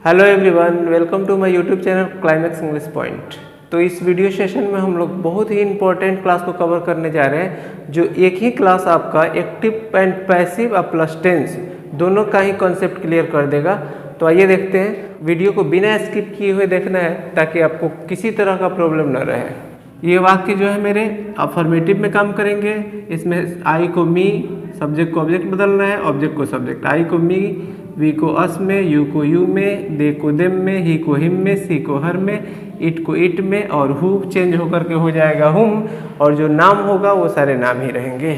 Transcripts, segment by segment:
Hello everyone, welcome to my YouTube channel Climax English Point. तो इस video session में हम लोग बहुत ही इंपॉर्टेंट क्लास को कवर करने जा रहे हैं, जो एक ही क्लास आपका एक्टिव एंड पैसिव और प्लस टेंस दोनों का ही कॉन्सेप्ट क्लियर कर देगा। तो आइए देखते हैं, वीडियो को बिना स्किप किए हुए देखना है ताकि आपको किसी तरह का प्रॉब्लम न रहे। ये वाक्य जो है मेरे अफर्मेटिव में काम करेंगे। इसमें आई को मी, सब्जेक्ट को ऑब्जेक्ट बदलना है, ऑब्जेक्ट को सब्जेक्ट। आई को मी, वी को अस में, यू को यू में, दे को देम में, ही को हिम में, सी को हर में, इट को इट में, और हु चेंज होकर के हो जाएगा हुम, और जो नाम होगा वो सारे नाम ही रहेंगे।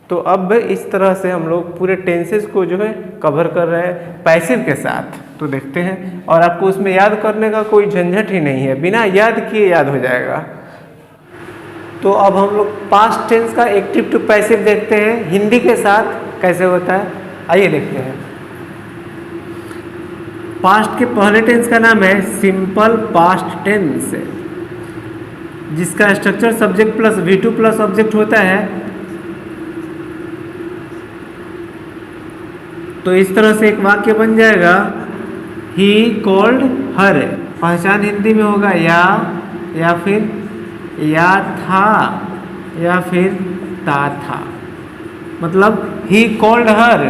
तो अब इस तरह से हम लोग पूरे टेंसेस को जो है कवर कर रहे हैं पैसिव के साथ। तो देखते हैं, और आपको उसमें याद करने का कोई झंझट ही नहीं है, बिना याद किए याद हो जाएगा। तो अब हम लोग पास्ट टेंस का एक्टिव टू पैसिव देखते हैं हिंदी के साथ कैसे होता है। आइए देखते हैं। पास्ट के पहले टेंस का नाम है सिंपल पास्ट टेंस, जिसका structure subject plus V2 plus object होता है। तो इस तरह से एक वाक्य बन जाएगा, ही कॉल्ड हर। पहचान हिंदी में होगा या फिर या था या फिर ता था। मतलब ही कॉल्ड हर,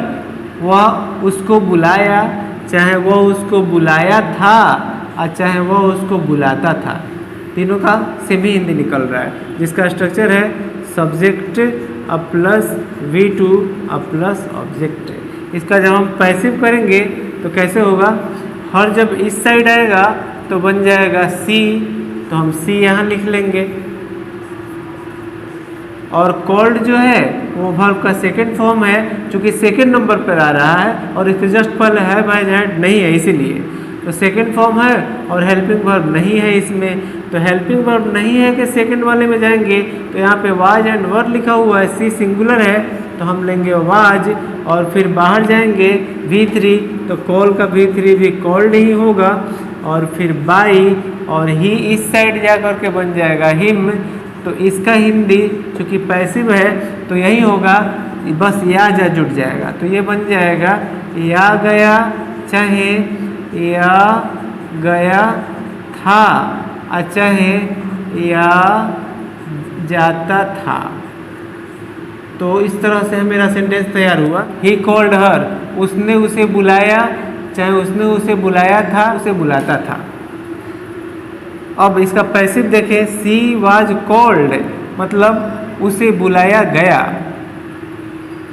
वह उसको बुलाया, चाहे वह उसको बुलाया था और चाहे वह उसको बुलाता था। तीनों का सेमी हिंदी निकल रहा है, जिसका स्ट्रक्चर है सब्जेक्ट अब प्लस V2 अब प्लस ऑब्जेक्ट। इसका जब हम पैसिव करेंगे तो कैसे होगा, हर जब इस साइड आएगा तो बन जाएगा सी, तो हम सी यहाँ लिख लेंगे। और कॉल्ड जो है वो वर्ब का सेकंड फॉर्म है, चूँकि सेकंड नंबर पर आ रहा है और इसके जस्ट पहले है बाय हैड नहीं है, इसीलिए तो सेकंड फॉर्म है और हेल्पिंग वर्ब नहीं है इसमें। तो हेल्पिंग वर्ब नहीं है कि सेकंड वाले में जाएंगे तो यहाँ पे वाज एंड वर लिखा हुआ है, सी सिंगुलर है तो हम लेंगे वाज, और फिर बाहर जाएंगे V3 तो कॉल का V3 भी कॉल्ड ही होगा, और फिर बाई और ही इस साइड जा कर के बन जाएगा हिम। तो इसका हिंदी चूँकि पैसिव है तो यही होगा, बस या जा जुट जाएगा। तो ये बन जाएगा या गया, चाहे या गया था, चाहे या जाता था। तो इस तरह से मेरा सेंटेंस तैयार हुआ। ही कॉल्ड हर, उसने उसे बुलाया, चाहे उसने उसे बुलाया था, उसे बुलाता था। अब इसका पैसिव देखें, सी वाज कॉल्ड, मतलब उसे बुलाया गया,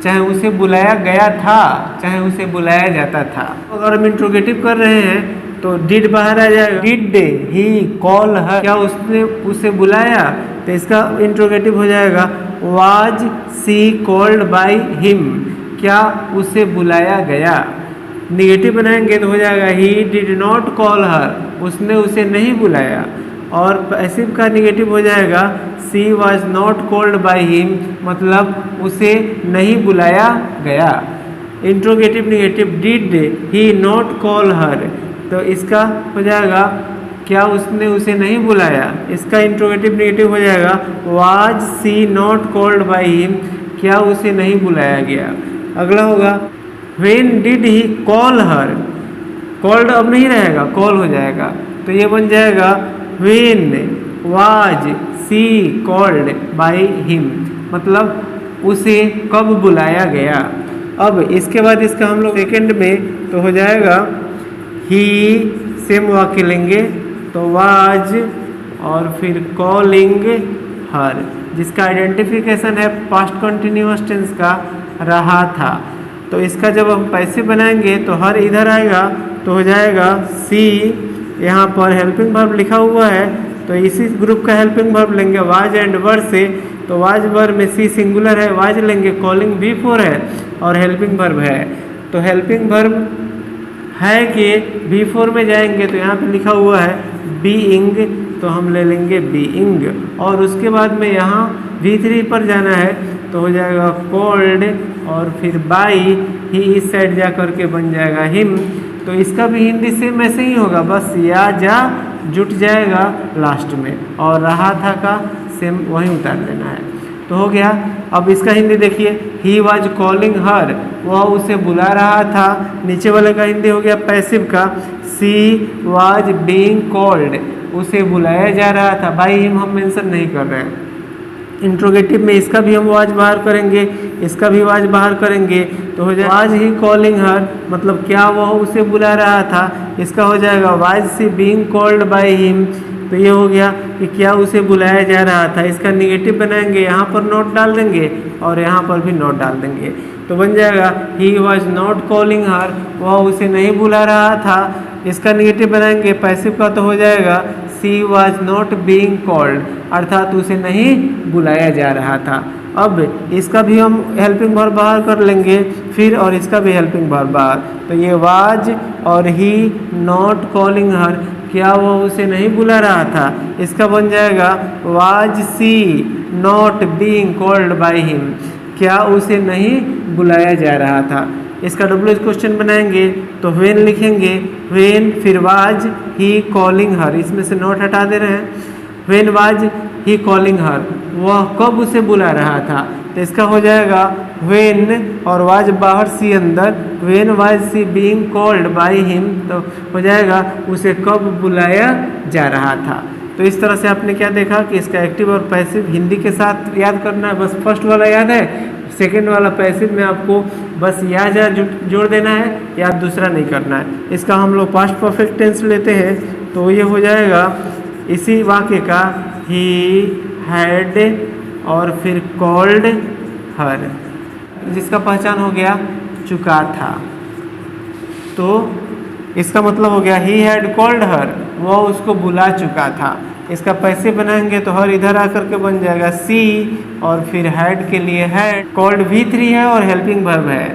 चाहे उसे बुलाया गया था, चाहे उसे बुलाया जाता था। अगर हम इंट्रोगेटिव कर रहे हैं तो डिड बाहर आ जाएगा। डिड ही कॉल हर, क्या उसने उसे बुलाया, तो इसका इंट्रोगेटिव हो जाएगा was she called by him, क्या उसे बुलाया गया। निगेटिव बनाएंगे तो हो जाएगा he did not call her, उसने उसे नहीं बुलाया। और पैसिव का निगेटिव हो जाएगा she was not called by him, मतलब उसे नहीं बुलाया गया। Interrogative negative did he not call हर, तो इसका हो जाएगा क्या उसने उसे नहीं बुलाया। इसका इंट्रोगेटिव निगेटिव हो जाएगा was she not called by him, क्या उसे नहीं बुलाया गया। अगला होगा when did he call her, called अब नहीं रहेगा, कॉल हो जाएगा। तो ये बन जाएगा when was she called by him, मतलब उसे कब बुलाया गया। अब इसके बाद इसका हम लोग सेकेंड में तो हो जाएगा ही, सेम वाक्य लेंगे तो वाज और फिर कॉलिंग हर, जिसका आइडेंटिफिकेशन है पास्ट कंटिन्यूअस टेंस का रहा था। तो इसका जब हम पैसिव बनाएंगे तो हर इधर आएगा तो हो जाएगा सी, यहाँ पर हेल्पिंग वर्ब लिखा हुआ है तो इसी ग्रुप का हेल्पिंग वर्ब लेंगे वाज एंड वर से। तो वाज वर्ब में सी सिंगुलर है, वाज लेंगे, कॉलिंग V4 है और हेल्पिंग वर्ब है। तो हेल्पिंग वर्ब है कि V4 में जाएंगे तो यहाँ पे लिखा हुआ है बीइंग, तो हम ले लेंगे बीइंग। और उसके बाद में यहाँ V3 पर जाना है तो हो जाएगा कॉल्ड और फिर बाई, ही इस साइड जा करके बन जाएगा हिम। तो इसका भी हिंदी सेम ऐसे ही होगा, बस या जा जुट जाएगा लास्ट में, और रहा था का सेम वहीं उतार देना है। तो तो हो गया। अब इसका हिंदी देखिए, ही वॉज कॉलिंग हर, वह उसे बुला रहा था। नीचे वाले का हिंदी हो गया पैसिव का, सी वॉज बीइंग कॉल्ड, उसे बुलाया जा रहा था। बाई हिम हम मेंशन नहीं कर रहे हैं। इंट्रोगेटिव में इसका भी हम वाज बाहर करेंगे, इसका भी वाज बाहर करेंगे, तो हो जाएगा वाज ही कॉलिंग हर, मतलब क्या वह उसे बुला रहा था। इसका हो जाएगा was she being called by him, तो ये हो गया कि क्या उसे बुलाया जा रहा था। इसका निगेटिव बनाएंगे, यहाँ पर नोट डाल देंगे और यहाँ पर भी नोट डाल देंगे, तो बन जाएगा he was not calling her, वह उसे नहीं बुला रहा था। इसका निगेटिव बनाएंगे पैसिव का, तो हो जाएगा सी वॉज नॉट बीइंग कॉल्ड, अर्थात उसे नहीं बुलाया जा रहा था। अब इसका भी हम हेल्पिंग वर्ब बाहर कर लेंगे फिर, और इसका भी हेल्पिंग वर्ब बाहर, तो ये वाज और ही नॉट कॉलिंग हर, क्या वो उसे नहीं बुला रहा था। इसका बन जाएगा was she not being called by him, क्या उसे नहीं बुलाया जा रहा था। इसका डब्ल्यू क्वेश्चन बनाएंगे तो व्हेन लिखेंगे, व्हेन फिर वाज ही कॉलिंग हर, इसमें से नोट हटा दे रहे हैं। When was he calling her, वह कब उसे बुला रहा था, तो इसका हो जाएगा व्हेन और वाज बाहर सी अंदर, when was she being called by him, तो हो जाएगा उसे कब बुलाया जा रहा था। तो इस तरह से आपने क्या देखा कि इसका एक्टिव और पैसिव हिंदी के साथ याद करना है। बस फर्स्ट वाला याद है, सेकेंड वाला पैसिव में आपको बस या जा जोड़ देना है, याद दूसरा नहीं करना है। इसका हम लोग पास्ट परफेक्ट टेंस लेते हैं, तो ये हो जाएगा इसी वाक्य का ही हैड और फिर कॉल्ड हर, जिसका पहचान हो गया चुका था। तो इसका मतलब हो गया ही हैड कॉल्ड हर, वह उसको बुला चुका था। इसका पैसे बनाएंगे तो हर इधर आकर के बन जाएगा सी और फिर हैड के लिए हैड, कॉल्ड V3 है और हेल्पिंग वर्ब है,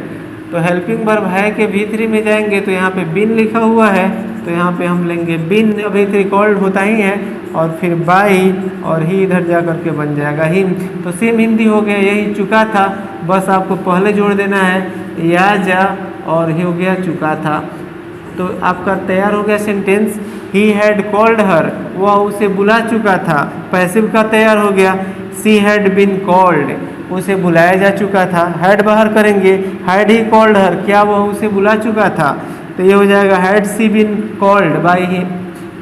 तो हेल्पिंग वर्ब है के V3 में जाएंगे तो यहाँ पे बिन लिखा हुआ है, तो यहाँ पे हम लेंगे बिन, V3 कॉल्ड होता ही है, और फिर बाई और ही इधर जा करके बन जाएगा हिम। तो सेम हिंदी हो गया, यही चुका था, बस आपको पहले जोड़ देना है या जा और ही हो गया चुका था। तो आपका तैयार हो गया sentence, he had called her, वह उसे बुला चुका था। पैसिव का तैयार हो गया, सी हैड बीन कॉल्ड, उसे बुलाया जा चुका था। हैड बाहर करेंगे, हैड ही कॉल्ड हर, क्या वह उसे बुला चुका था, तो ये हो जाएगा had she been called by him,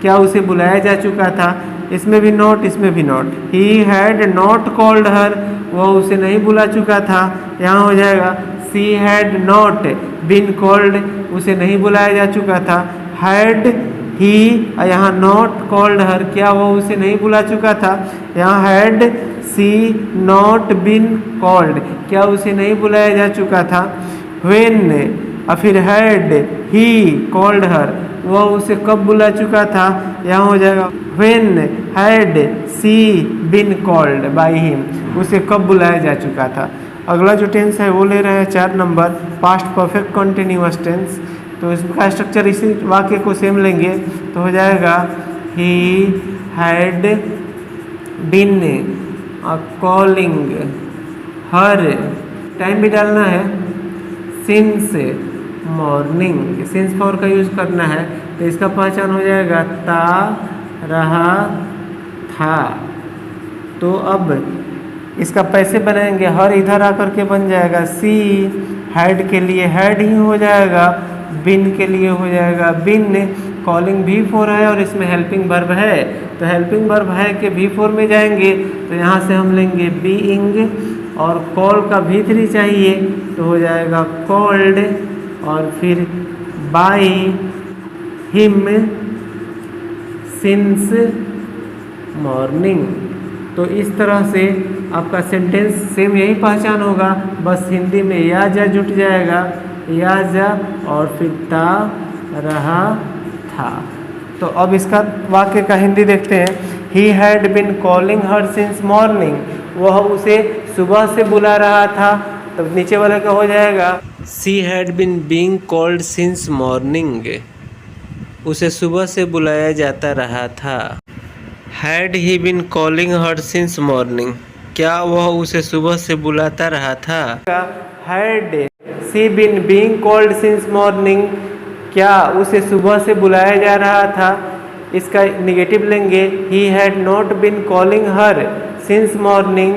क्या उसे बुलाया जा चुका था। इसमें भी नोट, इसमें भी note, he had not called her, वह उसे नहीं बुला चुका था। यहाँ हो जाएगा she had not been called, उसे नहीं बुलाया जा चुका था। हैड ही, यहाँ नॉट कॉल्ड हर, क्या वो उसे नहीं बुला चुका था। यहाँ had she not been called, क्या उसे नहीं बुलाया जा चुका था। व्हेन और फिर हैड ही कॉल्ड हर, वह उसे कब बुला चुका था। यहाँ हो जाएगा when had she been called by him, उसे कब बुलाया जा चुका था। अगला जो टेंस है वो ले रहे हैं 4 number, past perfect continuous tense. तो इसका स्ट्रक्चर इसी वाक्य को सेम लेंगे, तो हो जाएगा he had been calling her, time भी डालना है, सिंस मॉर्निंग, सिंस फॉर का यूज करना है, तो इसका पहचान हो जाएगा ता रहा था। तो अब इसका पैसे बनाएंगे, हर इधर आकर के बन जाएगा सी, हैड के लिए हैड ही हो जाएगा, बिन के लिए हो जाएगा बिन, कॉलिंग V4 है और इसमें हेल्पिंग वर्ब है, तो हेल्पिंग वर्ब है कि V4 में जाएंगे, तो यहाँ से हम लेंगे बीइंग और कॉल का V3 चाहिए, तो हो जाएगा कॉल्ड और फिर बाय हिम सिंस मॉर्निंग। तो इस तरह से आपका सेंटेंस सेम यही पहचान होगा, बस हिंदी में या जा जुट जाएगा, या जा और फिर ता रहा था। तो अब इसका वाक्य का हिंदी देखते हैं, he had been calling her since morning, वह उसे सुबह से बुला रहा था। तो नीचे वाले का हो जाएगा she had been being called since morning, उसे सुबह से बुलाया जाता रहा था। Had he been calling her since morning, क्या वह उसे सुबह से बुलाता रहा था। Had she been being called since morning, क्या उसे सुबह से बुलाया जा रहा था। इसका निगेटिव लेंगे, ही had not been calling her since morning,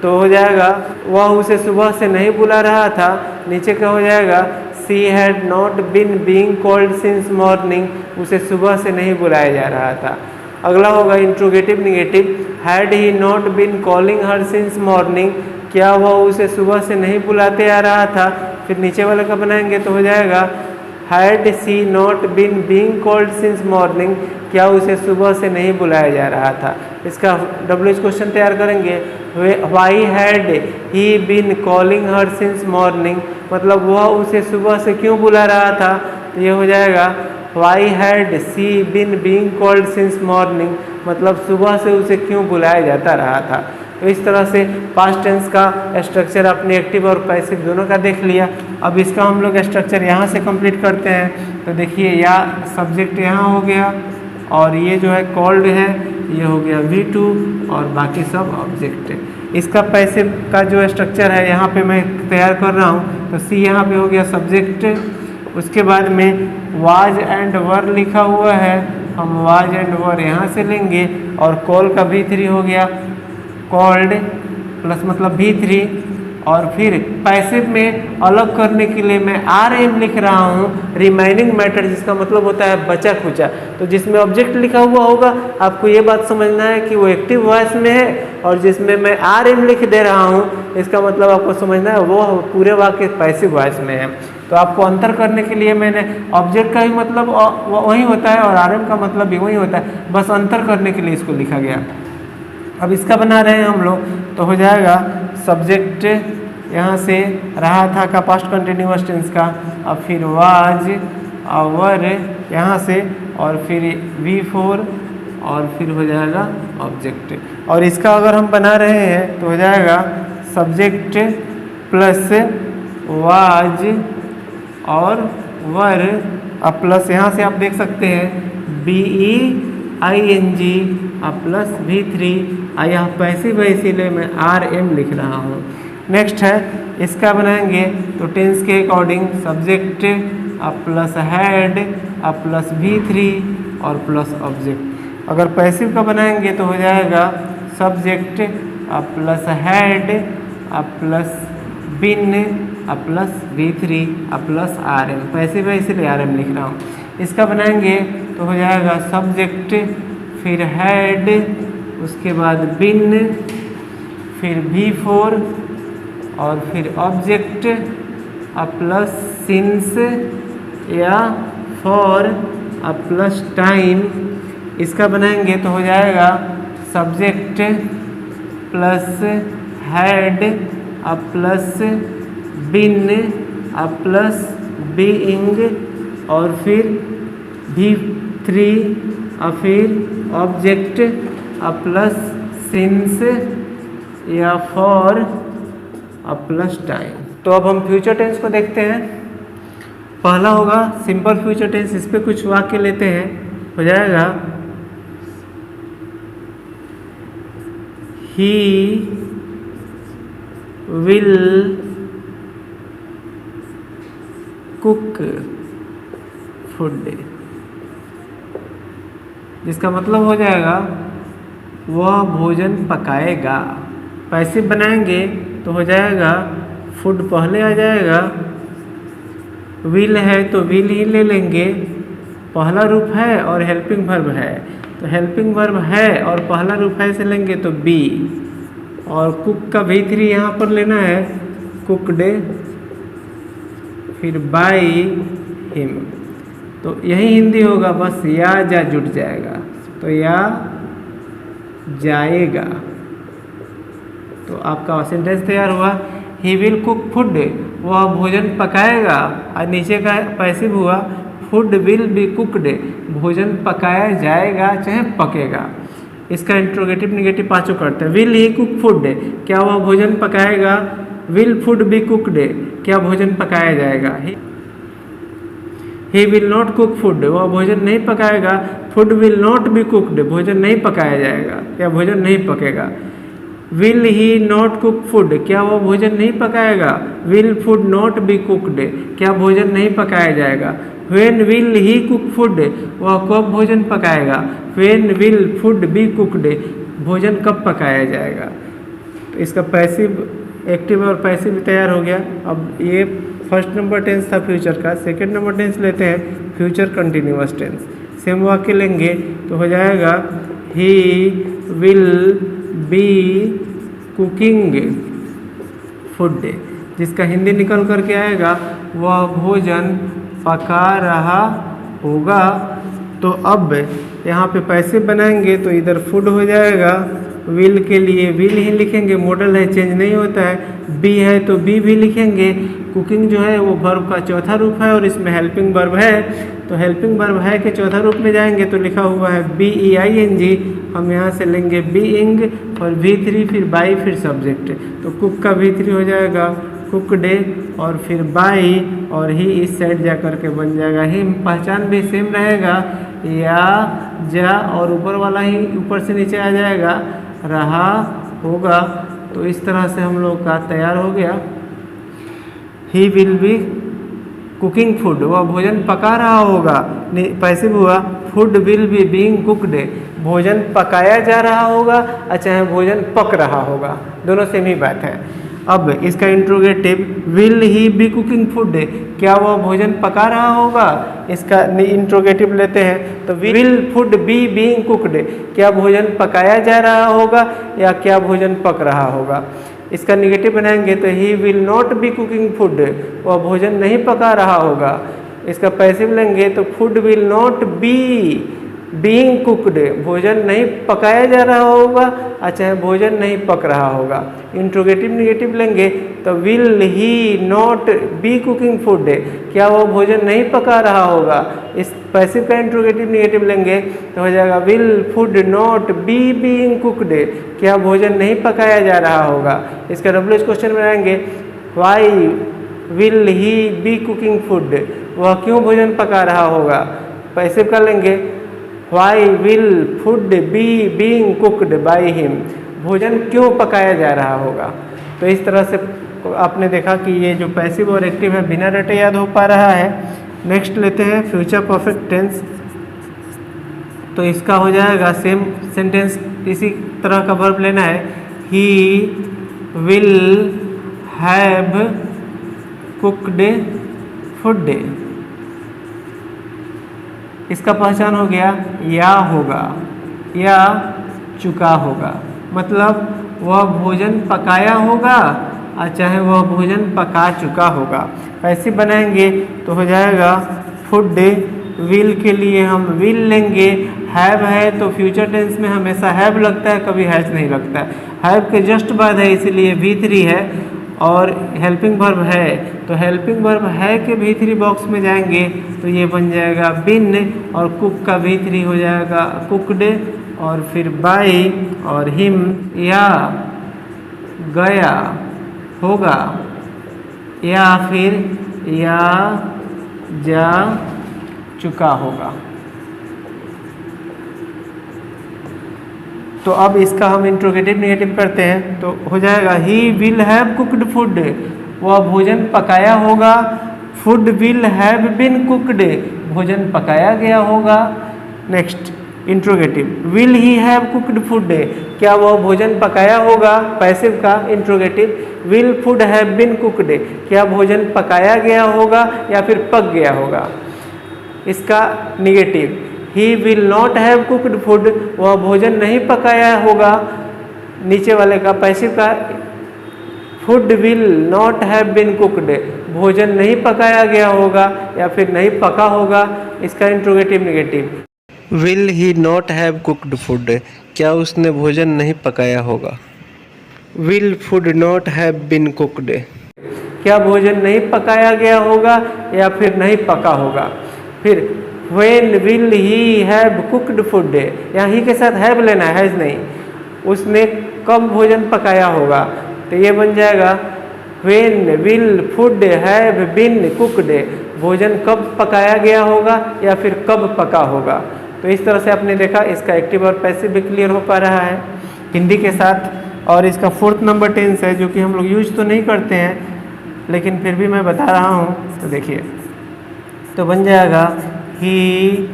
तो तो हो जाएगा वह उसे सुबह से नहीं बुला रहा था। नीचे क्या हो जाएगा, she had not been being called since morning, उसे सुबह से नहीं बुलाया जा रहा था। अगला होगा interrogative negative, had he not been calling her since morning, क्या वह उसे सुबह से नहीं बुलाते आ रहा था। फिर नीचे वाले का बनाएंगे तो हो जाएगा had she not been being called since morning, क्या उसे सुबह से नहीं बुलाया जा रहा था। इसका WH क्वेश्चन तैयार करेंगे, why had he been calling her since morning, मतलब वह उसे सुबह से क्यों बुला रहा था। तो ये हो जाएगा why had she been being called since morning, मतलब सुबह से उसे क्यों बुलाया जाता रहा था। तो इस तरह से पास्ट टेंस का स्ट्रक्चर अपने एक्टिव और पैसिव दोनों का देख लिया। अब इसका हम लोग स्ट्रक्चर यहाँ से कंप्लीट करते हैं। तो देखिए या सब्जेक्ट यहाँ हो गया और ये जो है कॉल्ड है ये हो गया V2 और बाकी सब ऑब्जेक्ट है। इसका पैसिव का जो स्ट्रक्चर है यहाँ पे मैं तैयार कर रहा हूँ। तो सी यहाँ पे हो गया सब्जेक्ट, उसके बाद में वाज एंड वर लिखा हुआ है, हम वाज एंड वर यहाँ से लेंगे और कॉल का V3 हो गया, कॉल्ड प्लस मतलब V3 और फिर पैसिव में अलग करने के लिए मैं RM लिख रहा हूँ, रिमेनिंग मैटर, जिसका मतलब होता है बचा खुचा। तो जिसमें ऑब्जेक्ट लिखा हुआ होगा आपको ये बात समझना है कि वो एक्टिव वॉइस में है, और जिसमें मैं RM लिख दे रहा हूँ इसका मतलब आपको समझना है वो पूरे वाक्य पैसिव वॉइस में है। तो आपको अंतर करने के लिए मैंने ऑब्जेक्ट का भी मतलब वही होता है और RM का मतलब भी वही होता है, बस अंतर करने के लिए इसको लिखा गया। अब इसका बना रहे हैं हम लोग तो हो जाएगा सब्जेक्ट यहाँ से रहा था का पास्ट कंटिन्यूअस टेंस का, अब फिर वाज और यहाँ से और फिर V4 और फिर हो जाएगा ऑब्जेक्ट। और इसका अगर हम बना रहे हैं तो हो जाएगा सब्जेक्ट प्लस वाज और वर, अब प्लस यहाँ से आप देख सकते हैं BEING अब प्लस V3, यहाँ पैसिव है इसीलिए मैं RM लिख रहा हूँ। नेक्स्ट है इसका बनाएंगे तो टेंस के अकॉर्डिंग सब्जेक्ट अब प्लस हैड अब प्लस V3 और प्लस ऑब्जेक्ट। अगर पैसिव का बनाएंगे तो हो जाएगा सब्जेक्ट अब प्लस हैड अब प्लस बिन अब प्लस V3 अब प्लस RM, पैसिव है इसलिए RM लिख रहा हूँ। इसका बनाएंगे तो हो जाएगा सब्जेक्ट फिर हैड उसके बाद बिन फिर V4 और फिर ऑब्जेक्ट अब प्लस सिंस या फॉर अब प्लस टाइम। इसका बनाएंगे तो हो जाएगा सब्जेक्ट प्लस हैड अब प्लस बिन अब प्लस बीइंग और फिर V3 और फिर ऑब्जेक्ट अब प्लस सिंस या फॉर अब प्लस टाइम। तो अब हम फ्यूचर टेंस को देखते हैं। पहला होगा सिंपल फ्यूचर टेंस, इस पे कुछ वाक्य लेते हैं। हो जाएगा ही विल कुक फूड, जिसका मतलब हो जाएगा वह भोजन पकाएगा। पैसिव बनाएंगे तो हो जाएगा फूड पहले आ जाएगा, विल है तो विल ही ले लेंगे, पहला रूप है और हेल्पिंग वर्ब है तो हेल्पिंग वर्ब है और पहला रूप है से लेंगे तो बी, और कुक का V3 यहाँ पर लेना है, कुकड फिर बाय हिम। तो यही हिंदी होगा, बस या जा जुट जाएगा तो या जाएगा। तो आपका सेंटेंस तैयार हुआ, ही विल कुक फूड, वह भोजन पकाएगा। और नीचे का पैसिव हुआ फूड विल बी कुकड, भोजन पकाया जाएगा चाहे पकेगा। इसका इंट्रोगेटिव निगेटिव पांचों करते हैं। विल ही कुक फूड, क्या वह भोजन पकाएगा। विल फूड बी कुकड, क्या भोजन पकाया जाएगा। He will not cook food, वह भोजन नहीं पकाएगा। Food will not be cooked, भोजन नहीं पकाया जाएगा या भोजन नहीं पकेगा। Will he not cook food, क्या वह भोजन नहीं पकाएगा। Will food not be cooked, क्या भोजन नहीं पकाया जाएगा। When will he cook food, वह कब भोजन पकाएगा। When will food be cooked, भोजन कब पकाया जाएगा। तो इसका पैसिव, एक्टिव और पैसिव भी तैयार हो गया। अब ये फर्स्ट नंबर टेंस था फ्यूचर का। सेकंड नंबर टेंस लेते हैं फ्यूचर कंटिन्यूअस टेंस। सेम वाक्य लेंगे तो हो जाएगा he will be cooking food, जिसका हिंदी निकल करके आएगा वह भोजन पका रहा होगा। तो अब यहाँ पे पैसे बनाएंगे तो इधर फूड हो जाएगा, विल के लिए विल ही लिखेंगे, मॉडल है चेंज नहीं होता है। बी है तो बी भी लिखेंगे। कुकिंग जो है वो वर्ब का चौथा रूप है और इसमें हेल्पिंग वर्ब है, तो हेल्पिंग वर्ब है के चौथा रूप में जाएंगे तो लिखा हुआ है BEING। हम यहाँ से लेंगे बीइंग और V3 फिर बाई फिर सब्जेक्ट, तो कुक का V3 हो जाएगा कुकड और फिर बाई और ही इस साइड जा कर के बन जाएगा हिम। पहचान भी सेम रहेगा, या जा और ऊपर वाला ही ऊपर से नीचे आ जाएगा रहा होगा। तो इस तरह से हम लोग का तैयार हो गया। He will be cooking food, वह भोजन पका रहा होगा। पैसिव हुआ food will be being cooked, भोजन पकाया जा रहा होगा चाहे भोजन पक रहा होगा, दोनों सेम ही बात है। अब इसका interrogative will he be cooking food, क्या वह भोजन पका रहा होगा। इसका इंट्रोगेटिव लेते हैं तो will food be being cooked, क्या भोजन पकाया जा रहा होगा या क्या भोजन पक रहा होगा। इसका निगेटिव बनाएंगे तो ही will not B cooking food, वह भोजन नहीं पका रहा होगा। इसका पैसिव लेंगे तो food will not be being cooked, भोजन नहीं पकाया जा रहा होगा चाहे भोजन नहीं पक रहा होगा। इंट्रोगेटिव निगेटिव लेंगे तो will he not be cooking food, क्या वो भोजन नहीं पका रहा होगा। इस पैसिव का इंट्रोगेटिव निगेटिव लेंगे तो हो जाएगा will food not be being cooked, क्या भोजन नहीं पकाया जा रहा होगा। इसका WH क्वेश्चन बनाएंगे why will he be cooking food, वह क्यों भोजन पका रहा होगा। पैसिव कर लेंगे why will food be being cooked by him, भोजन क्यों पकाया जा रहा होगा। तो इस तरह से आपने देखा कि ये जो पैसिव और एक्टिव है बिना रटे याद हो पा रहा है। नेक्स्ट लेते हैं फ्यूचर परफेक्ट टेंस। तो इसका हो जाएगा सेम सेंटेंस, इसी तरह का वर्ब लेना है। He will have cooked food, इसका पहचान हो गया या होगा या चुका होगा, मतलब वह भोजन पकाया होगा चाहे वह भोजन पका चुका होगा। ऐसे बनाएंगे तो हो जाएगा फूड, विल के लिए हम विल लेंगे। हैव है तो फ्यूचर टेंस में हमेशा हैव लगता है, कभी हैज नहीं लगता है। हैव के जस्ट बाद है इसीलिए V3 है और हेल्पिंग वर्ब है तो हेल्पिंग वर्ब है के V3 बॉक्स में जाएंगे तो ये बन जाएगा बिन और कुक का V3 हो जाएगा कुकड और फिर बाई और हिम, या गया होगा या फिर या जा चुका होगा। तो अब इसका हम इंट्रोगेटिव निगेटिव करते हैं तो हो जाएगा he will have cooked food, वह भोजन पकाया होगा। Food will have been cooked, भोजन पकाया गया होगा। Next interrogative will he have cooked food, क्या वह भोजन पकाया होगा। पैसिव का interrogative will food have bin cooked, क्या भोजन पकाया गया होगा या फिर पक गया होगा। इसका negative he will not have cooked food, वह भोजन नहीं पकाया होगा। नीचे वाले का पैसिव का food will not have been cooked, भोजन नहीं पकाया गया होगा या फिर नहीं पका होगा। इसका interrogative negative will he not have cooked food, क्या उसने भोजन नहीं पकाया होगा। Will food not have been cooked, क्या भोजन नहीं पकाया गया होगा या फिर नहीं पका होगा। फिर When will he have cooked food, यहाँ ही के साथ हैव लेना है, हैज नहीं। उसने कब भोजन पकाया होगा तो ये बन जाएगा When will food have been cooked, भोजन कब पकाया गया होगा या फिर कब पका होगा। तो इस तरह से आपने देखा इसका एक्टिव और पैसिव भी क्लियर हो पा रहा है हिंदी के साथ। और इसका फोर्थ नंबर टेंस है जो कि हम लोग यूज तो नहीं करते हैं लेकिन फिर भी मैं बता रहा हूँ। तो देखिए तो बन जाएगा he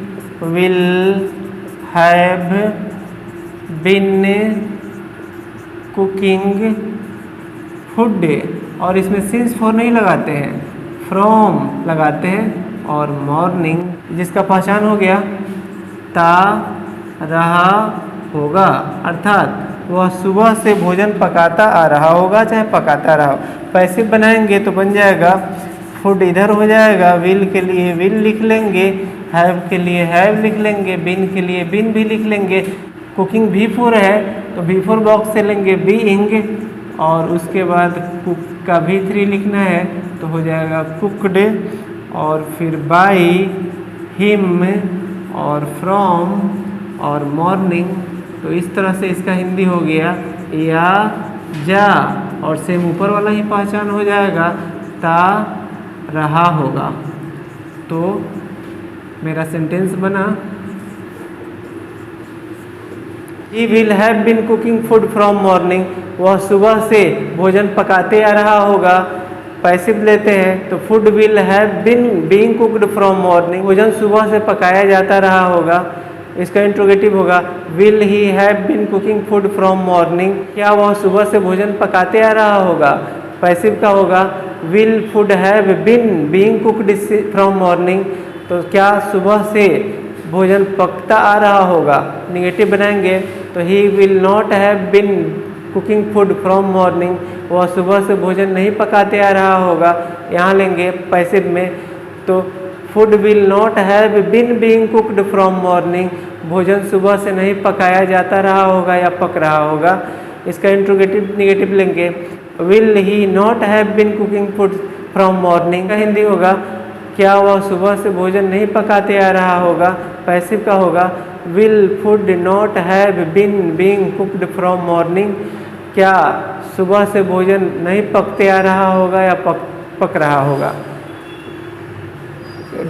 will have been cooking food, और इसमें सिंस फॉर नहीं लगाते हैं, फ्रॉम लगाते हैं, और मॉर्निंग जिसका पहचान हो गया ता रहा होगा, अर्थात वह सुबह से भोजन पकाता आ रहा होगा, चाहे पकाता रहा हो। पैसिव बनाएंगे तो बन जाएगा फूड इधर हो जाएगा, विल के लिए विल लिख लेंगे, हैव के लिए हैव लिख लेंगे, बिन के लिए बिन भी लिख लेंगे। कुकिंग V4 है तो V4 बॉक्स से लेंगे बीइंग, और उसके बाद कुक का V3 लिखना है तो हो जाएगा कुकड, और फिर बाय हिम और फ्रॉम और मॉर्निंग। तो इस तरह से इसका हिंदी हो गया या जा, और सेम ऊपर वाला ही पहचान हो जाएगा ता रहा होगा। तो मेरा सेंटेंस बना He will have been cooking food from morning, वह सुबह से भोजन पकाते आ रहा होगा। पैसिव लेते हैं तो food will have been being cooked from morning, भोजन सुबह से पकाया जाता रहा होगा। इसका इंट्रोगेटिव होगा will he have been cooking food from morning, क्या वह सुबह से भोजन पकाते आ रहा होगा। पैसिव का होगा will food have been being cooked from morning, तो क्या सुबह से भोजन पकता आ रहा होगा। निगेटिव बनाएंगे तो ही will not have been cooking food from morning, वह सुबह से भोजन नहीं पकाते आ रहा होगा। यहाँ लेंगे पैसिव में तो food will not have been being cooked from morning, भोजन सुबह से नहीं पकाया जाता रहा होगा या पक रहा होगा। इसका इंट्रोगेटिव निगेटिव लेंगे will he not have been cooking food from morning, का हिंदी होगा क्या वह सुबह से भोजन नहीं पकाते आ रहा होगा। पैसिव का होगा will food not have been being cooked from morning, क्या सुबह से भोजन नहीं पकते आ रहा होगा या पक रहा होगा।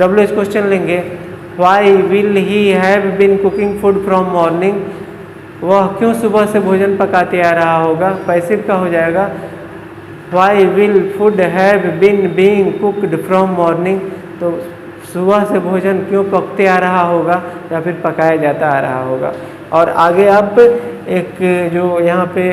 WH क्वेश्चन लेंगे why will he have been cooking food from morning, वह क्यों सुबह से भोजन पकाते आ रहा होगा। पैसिव का हो जाएगा why will food have been being cooked from morning, तो सुबह से भोजन क्यों पकते आ रहा होगा या फिर पकाया जाता आ रहा होगा। और आगे अब एक जो यहाँ पे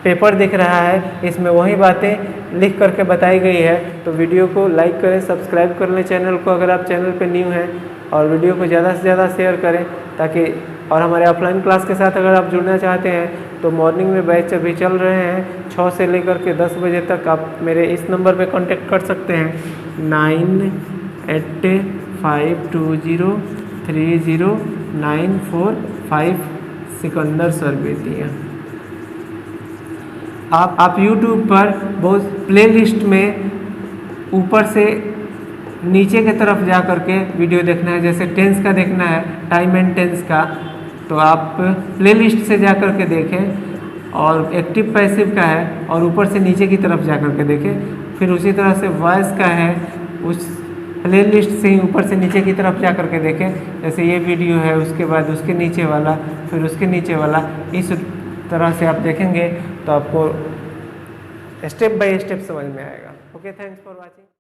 पेपर दिख रहा है इसमें वही बातें लिख करके बताई गई है। तो वीडियो को लाइक करें, सब्सक्राइब कर लें चैनल को अगर आप चैनल पे न्यू हैं, और वीडियो को ज़्यादा से ज़्यादा शेयर करें ताकि, और हमारे ऑफलाइन क्लास के साथ अगर आप जुड़ना चाहते हैं तो मॉर्निंग में बैच अभी चल रहे हैं 6 से लेकर के 10 बजे तक। आप मेरे इस नंबर पे कांटेक्ट कर सकते हैं 9885203094 सिकंदर सर बेतिया। आप YouTube पर बहुत प्लेलिस्ट में ऊपर से नीचे की तरफ जा करके वीडियो देखना है, जैसे टेंस का देखना है, टाइम एंड टेंस का, तो आप प्लेलिस्ट से जा कर के देखें। और एक्टिव पैसिव का है और ऊपर से नीचे की तरफ जा कर के देखें। फिर उसी तरह से वॉइस का है, उस प्लेलिस्ट से ही ऊपर से नीचे की तरफ जा कर के देखें। जैसे ये वीडियो है, उसके बाद उसके नीचे वाला, फिर उसके नीचे वाला, इस तरह से आप देखेंगे तो आपको स्टेप बाय स्टेप समझ में आएगा। Okay, thanks for watching.